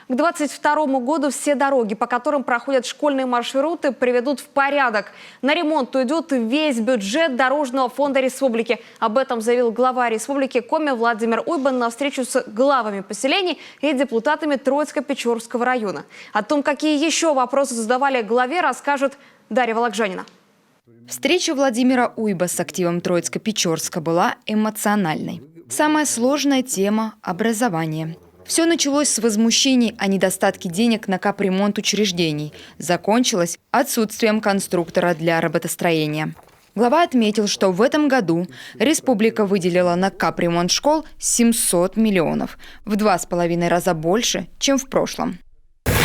К 2022 году все дороги, по которым проходят школьные маршруты, приведут в порядок. На ремонт уйдет весь бюджет Дорожного фонда республики. Об этом заявил глава республики Коми Владимир Уйба на встречу с главами поселений и депутатами Троицко-Печорского района. О том, какие еще вопросы задавали главе, расскажет Дарья Вологжанина. Встреча Владимира Уйба с активом Троицко-Печорска была эмоциональной. Самая сложная тема – образование. Все началось с возмущений о недостатке денег на капремонт учреждений. Закончилось отсутствием конструктора для роботостроения. Глава отметил, что в этом году республика выделила на капремонт школ 700 миллионов. В 2,5 раза больше, чем в прошлом.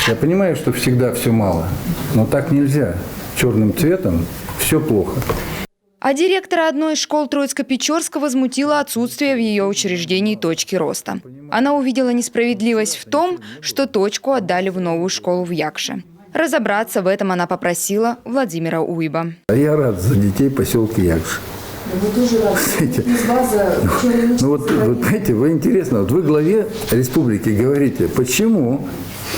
Я понимаю, что всегда все мало, но так нельзя. Черным цветом все плохо. А директора одной из школ Троицко-Печорска возмутило отсутствие в ее учреждении точки роста. Она увидела несправедливость в том, что точку отдали в новую школу в Якше. Разобраться в этом она попросила Владимира Уйба. Я рад за детей поселка Якши. Вы тоже рады. Понимаете, вы интересно, вы главе республики говорите, почему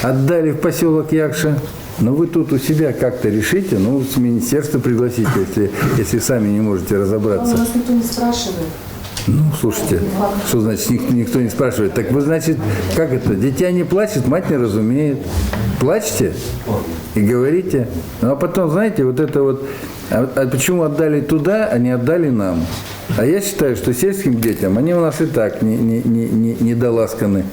отдали в поселок Якша? Но вы тут у себя как-то решите, с министерства пригласите, если сами не можете разобраться. А у нас никто не спрашивает. Слушайте, что значит никто не спрашивает? Так вы, значит, как это? Дитя не плачет, мать не разумеет. Плачьте и говорите. А потом, знаете, а почему отдали туда, а не отдали нам? А я считаю, что сельским детям, они у нас и так недоласканы.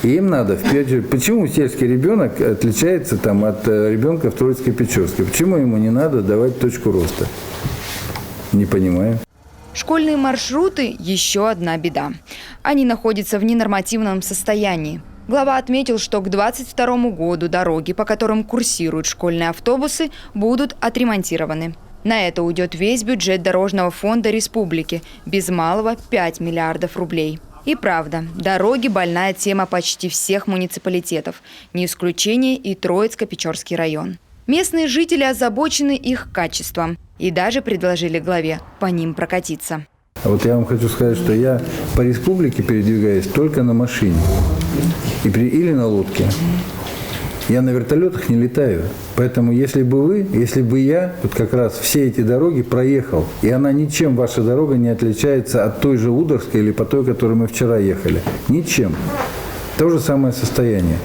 И им надо, в первую очередь, почему сельский ребенок отличается от ребенка в Троицко-Печорске? Почему ему не надо давать точку роста? Не понимаю. Школьные маршруты – еще одна беда. Они находятся в ненормативном состоянии. Глава отметил, что к 2022 году дороги, по которым курсируют школьные автобусы, будут отремонтированы. На это уйдет весь бюджет Дорожного фонда республики, без малого 5 миллиардов рублей. И правда, дороги – больная тема почти всех муниципалитетов, не исключение и Троицко-Печорский район. Местные жители озабочены их качеством и даже предложили главе по ним прокатиться. Я вам хочу сказать, что я по республике передвигаюсь только на машине или на лодке. Я на вертолетах не летаю. Поэтому если бы я как раз все эти дороги проехал, и она ничем, ваша дорога, не отличается от той же Удорской или по той, которой мы вчера ехали. Ничем. То же самое состояние.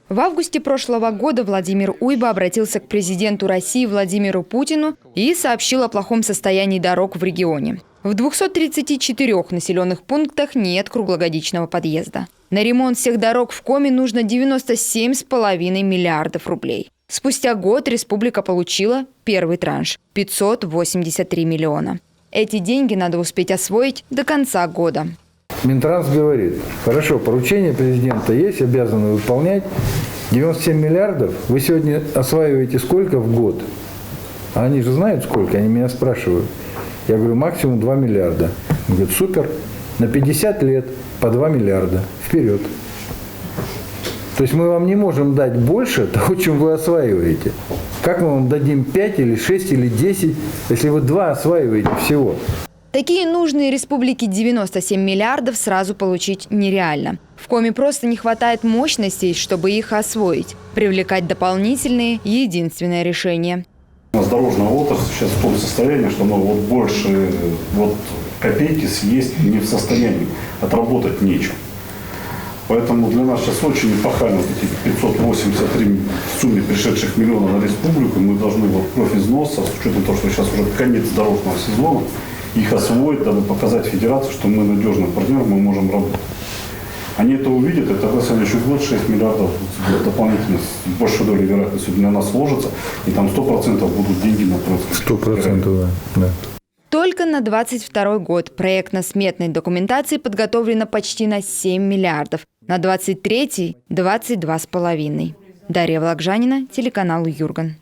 В августе прошлого года Владимир Уйба обратился к президенту России Владимиру Путину и сообщил о плохом состоянии дорог в регионе. В 234 населенных пунктах нет круглогодичного подъезда. На ремонт всех дорог в Коми нужно 97,5 миллиардов рублей. Спустя год республика получила первый транш – 583 миллиона. Эти деньги надо успеть освоить до конца года. Минтранс говорит, хорошо, поручение президента есть, обязаны выполнять. 97 миллиардов, вы сегодня осваиваете сколько в год? А они же знают сколько, они меня спрашивают. Я говорю, максимум 2 миллиарда. Он говорит, супер, на 50 лет по 2 миллиарда. Вперед. То есть мы вам не можем дать больше того, чем вы осваиваете. Как мы вам дадим 5 или 6 или 10, если вы 2 осваиваете всего? Такие нужные республике 97 миллиардов сразу получить нереально. В Коми просто не хватает мощностей, чтобы их освоить. Привлекать дополнительные – единственное решение. У нас дорожная отрасль сейчас в том состоянии, что мы больше копейки съесть не в состоянии, отработать нечем. Поэтому для нас сейчас очень эпохально эти 583 в сумме пришедших миллионов на республику. Мы должны кровь из носа, с учетом того, что сейчас уже конец дорожного сезона, их освоить, дабы показать федерации, что мы надежный партнер, мы можем работать. Они это увидят, и тогда следующий год 6 миллиардов дополнительно, с большей долей вероятности для нас сложится, и там 100% будут деньги на производство. 100%, да. Только на 2022 год проектно-сметной документации подготовлено почти на 7 миллиардов, на 2023 – 22,5. Дарья Вологжанина, телеканал Юрган.